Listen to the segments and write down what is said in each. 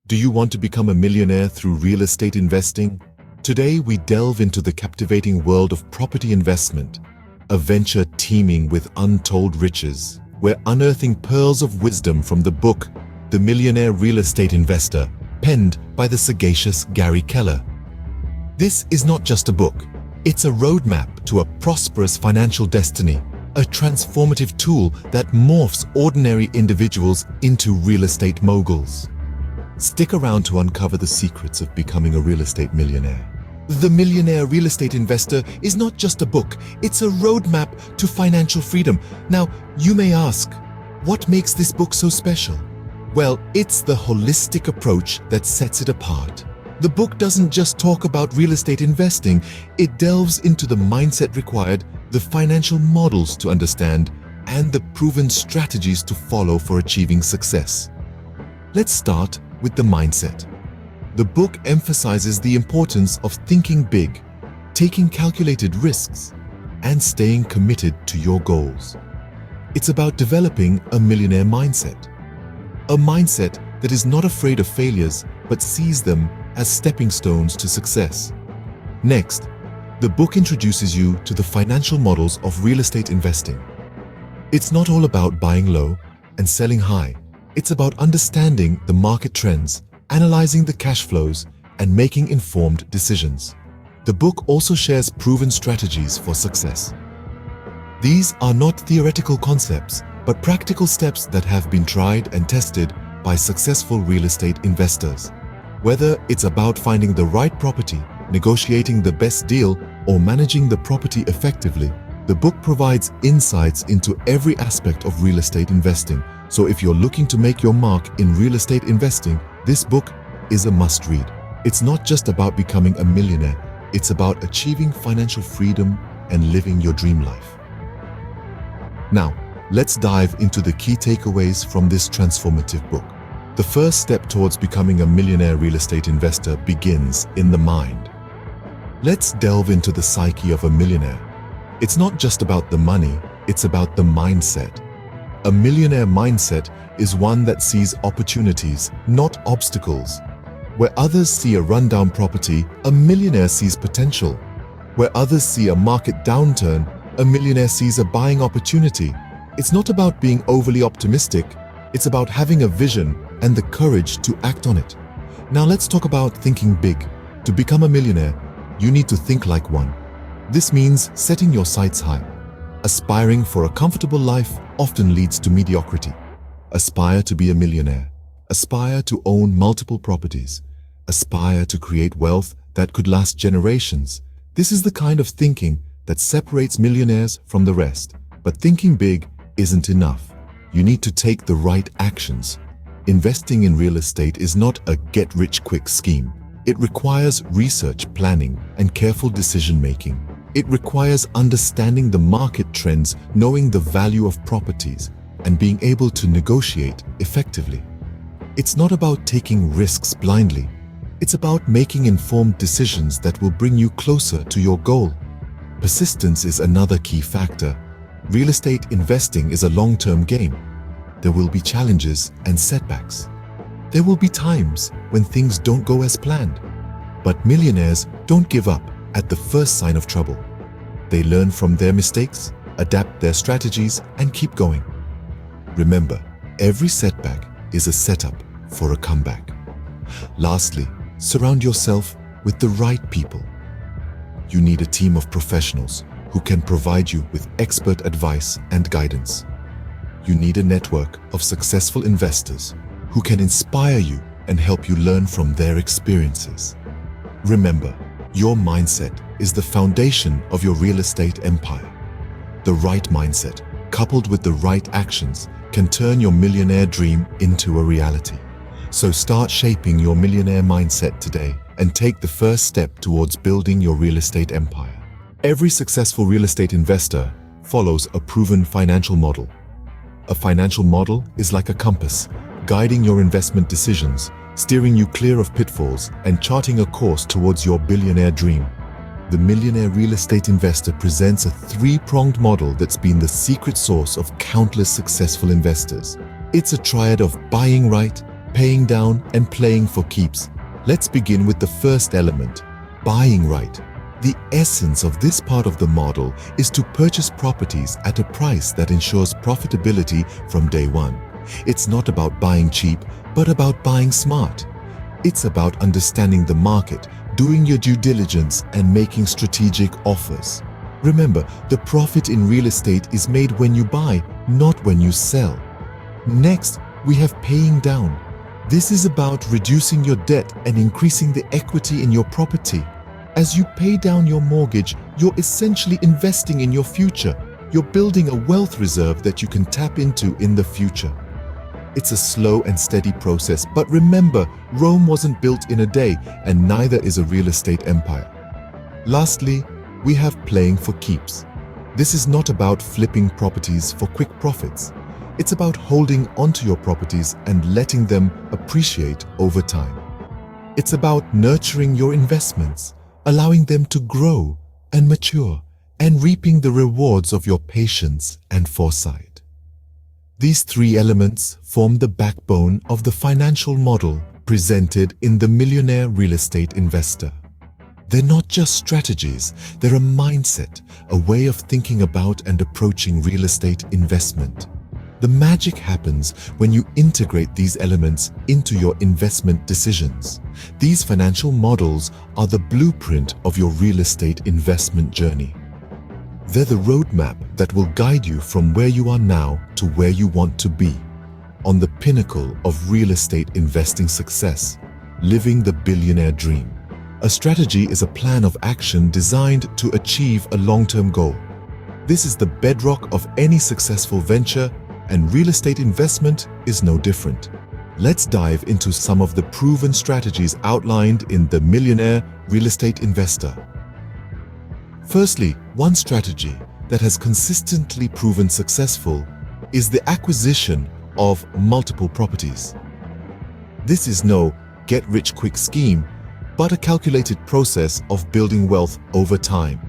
Do you want to become a millionaire through real estate investing? Today we delve into the captivating world of property investment, a venture teeming with untold riches. We're unearthing pearls of wisdom from the book, The Millionaire Real Estate Investor, penned by the sagacious Gary Keller. This is not just a book, it's a roadmap to a prosperous financial destiny, a transformative tool that morphs ordinary individuals into real estate moguls. Stick around to uncover the secrets of becoming a real estate millionaire. The Millionaire Real Estate Investor is not just a book, it's a roadmap to financial freedom. Now, you may ask, what makes this book so special? Well, it's the holistic approach that sets it apart. The book doesn't just talk about real estate investing, it delves into the mindset required, the financial models to understand, and the proven strategies to follow for achieving success. Let's start with the mindset. The book emphasizes the importance of thinking big, taking calculated risks, and staying committed to your goals. It's about developing a millionaire mindset. A mindset that is not afraid of failures, but sees them as stepping stones to success. Next, the book introduces you to the financial models of real estate investing. It's not all about buying low and selling high. It's about understanding the market trends, analyzing the cash flows, and making informed decisions. The book also shares proven strategies for success. These are not theoretical concepts, but practical steps that have been tried and tested by successful real estate investors. Whether it's about finding the right property, negotiating the best deal, or managing the property effectively, the book provides insights into every aspect of real estate investing. So if you're looking to make your mark in real estate investing, this book is a must-read. It's not just about becoming a millionaire, it's about achieving financial freedom and living your dream life. Now, let's dive into the key takeaways from this transformative book. The first step towards becoming a millionaire real estate investor begins in the mind. Let's delve into the psyche of a millionaire. It's not just about the money, it's about the mindset. A millionaire mindset is one that sees opportunities, not obstacles. Where others see a rundown property, a millionaire sees potential. Where others see a market downturn, a millionaire sees a buying opportunity. It's not about being overly optimistic, it's about having a vision and the courage to act on it. Now let's talk about thinking big. To become a millionaire, you need to think like one. This means setting your sights high. Aspiring for a comfortable life often leads to mediocrity. Aspire to be a millionaire. Aspire to own multiple properties. Aspire to create wealth that could last generations. This is the kind of thinking that separates millionaires from the rest. But thinking big isn't enough. You need to take the right actions. Investing in real estate is not a get-rich-quick scheme. It requires research, planning, and careful decision-making. It requires understanding the market trends, knowing the value of properties, and being able to negotiate effectively. It's not about taking risks blindly. It's about making informed decisions that will bring you closer to your goal. Persistence is another key factor. Real estate investing is a long-term game. There will be challenges and setbacks. There will be times when things don't go as planned. But millionaires don't give up at the first sign of trouble. They learn from their mistakes, adapt their strategies, and keep going. Remember, every setback is a setup for a comeback. Lastly, surround yourself with the right people. You need a team of professionals who can provide you with expert advice and guidance. You need a network of successful investors who can inspire you and help you learn from their experiences. Remember, your mindset is the foundation of your real estate empire. The right mindset, coupled with the right actions, can turn your millionaire dream into a reality. So start shaping your millionaire mindset today and take the first step towards building your real estate empire. Every successful real estate investor follows a proven financial model. A financial model is like a compass, guiding your investment decisions, steering you clear of pitfalls, and charting a course towards your billionaire dream. The Millionaire Real Estate Investor presents a three-pronged model that's been the secret source of countless successful investors. It's a triad of buying right, paying down, and playing for keeps. Let's begin with the first element, buying right. The essence of this part of the model is to purchase properties at a price that ensures profitability from day one. It's not about buying cheap, but about buying smart. It's about understanding the market, doing your due diligence, and making strategic offers. Remember, the profit in real estate is made when you buy, not when you sell. Next, we have paying down. This is about reducing your debt and increasing the equity in your property. As you pay down your mortgage, you're essentially investing in your future. You're building a wealth reserve that you can tap into in the future. It's a slow and steady process, but remember, Rome wasn't built in a day, and neither is a real estate empire. Lastly, we have playing for keeps. This is not about flipping properties for quick profits. It's about holding onto your properties and letting them appreciate over time. It's about nurturing your investments, allowing them to grow and mature, and reaping the rewards of your patience and foresight. These three elements form the backbone of the financial model presented in the Millionaire Real Estate Investor. They're not just strategies, they're a mindset, a way of thinking about and approaching real estate investment. The magic happens when you integrate these elements into your investment decisions. These financial models are the blueprint of your real estate investment journey. They're the roadmap that will guide you from where you are now to where you want to be, on the pinnacle of real estate investing success, living the billionaire dream. A strategy is a plan of action designed to achieve a long-term goal. This is the bedrock of any successful venture, and real estate investment is no different. Let's dive into some of the proven strategies outlined in the Millionaire Real Estate Investor. Firstly, one strategy that has consistently proven successful is the acquisition of multiple properties. This is no get-rich-quick scheme, but a calculated process of building wealth over time.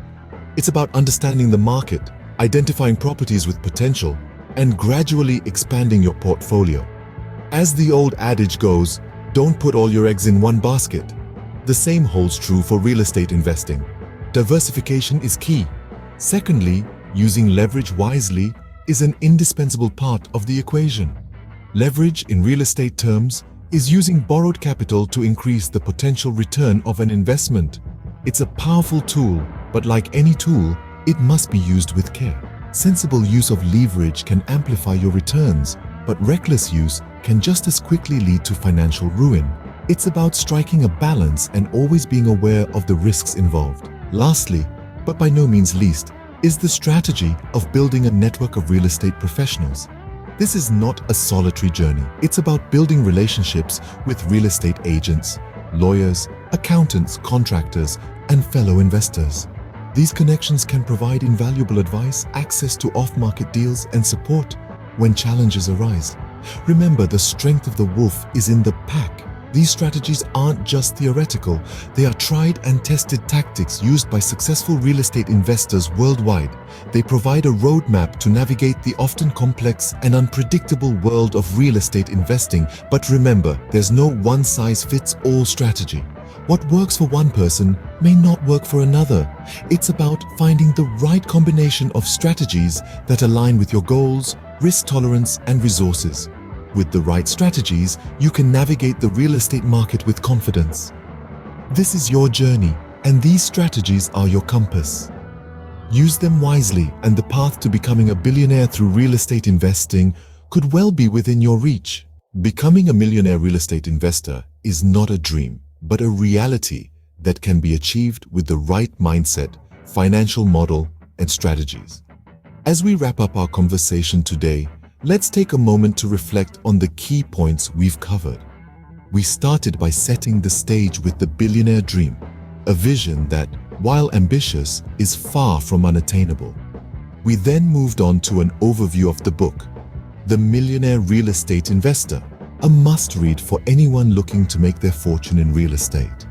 It's about understanding the market, identifying properties with potential, and gradually expanding your portfolio. As the old adage goes, don't put all your eggs in one basket. The same holds true for real estate investing. Diversification is key. Secondly, using leverage wisely is an indispensable part of the equation. Leverage in real estate terms is using borrowed capital to increase the potential return of an investment. It's a powerful tool, but like any tool, it must be used with care. Sensible use of leverage can amplify your returns, but reckless use can just as quickly lead to financial ruin. It's about striking a balance and always being aware of the risks involved. Lastly, but by no means least, is the strategy of building a network of real estate professionals. This is not a solitary journey. It's about building relationships with real estate agents, lawyers, accountants, contractors, and fellow investors. These connections can provide invaluable advice, access to off-market deals, and support when challenges arise. Remember, the strength of the wolf is in the pack. These strategies aren't just theoretical, they are tried and tested tactics used by successful real estate investors worldwide. They provide a roadmap to navigate the often complex and unpredictable world of real estate investing. But remember, there's no one-size-fits-all strategy. What works for one person may not work for another. It's about finding the right combination of strategies that align with your goals, risk tolerance, and resources. With the right strategies, you can navigate the real estate market with confidence. This is your journey, and these strategies are your compass. Use them wisely, and the path to becoming a billionaire through real estate investing could well be within your reach. Becoming a millionaire real estate investor is not a dream, but a reality that can be achieved with the right mindset, financial model, and strategies. As we wrap up our conversation today, let's take a moment to reflect on the key points we've covered. We started by setting the stage with the billionaire dream, a vision that, while ambitious, is far from unattainable. We then moved on to an overview of the book, The Millionaire Real Estate Investor, a must-read for anyone looking to make their fortune in real estate.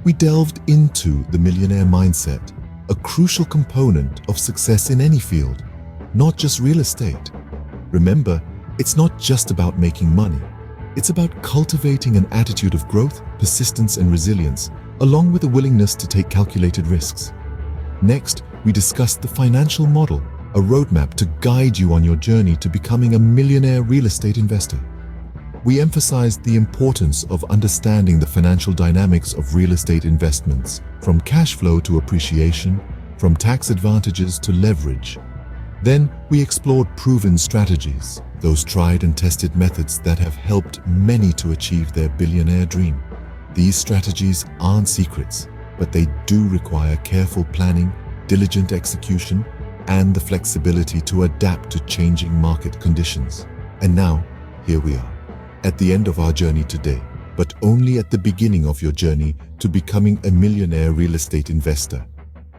We delved into the millionaire mindset, a crucial component of success in any field, not just real estate. Remember, it's not just about making money. It's about cultivating an attitude of growth, persistence, and resilience, along with a willingness to take calculated risks. Next, we discussed the financial model, a roadmap to guide you on your journey to becoming a millionaire real estate investor. We emphasized the importance of understanding the financial dynamics of real estate investments, from cash flow to appreciation, from tax advantages to leverage. Then, we explored proven strategies, those tried and tested methods that have helped many to achieve their billionaire dream. These strategies aren't secrets, but they do require careful planning, diligent execution, and the flexibility to adapt to changing market conditions. And now, here we are, at the end of our journey today, but only at the beginning of your journey to becoming a millionaire real estate investor.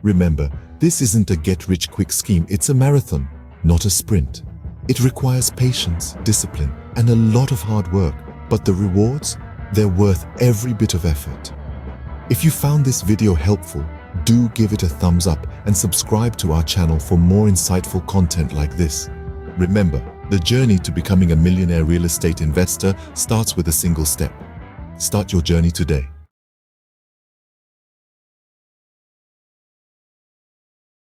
Remember, this isn't a get-rich-quick scheme, it's a marathon, not a sprint. It requires patience, discipline, and a lot of hard work, but the rewards, they're worth every bit of effort. If you found this video helpful, do give it a thumbs up and subscribe to our channel for more insightful content like this. Remember, the journey to becoming a millionaire real estate investor starts with a single step. Start your journey today.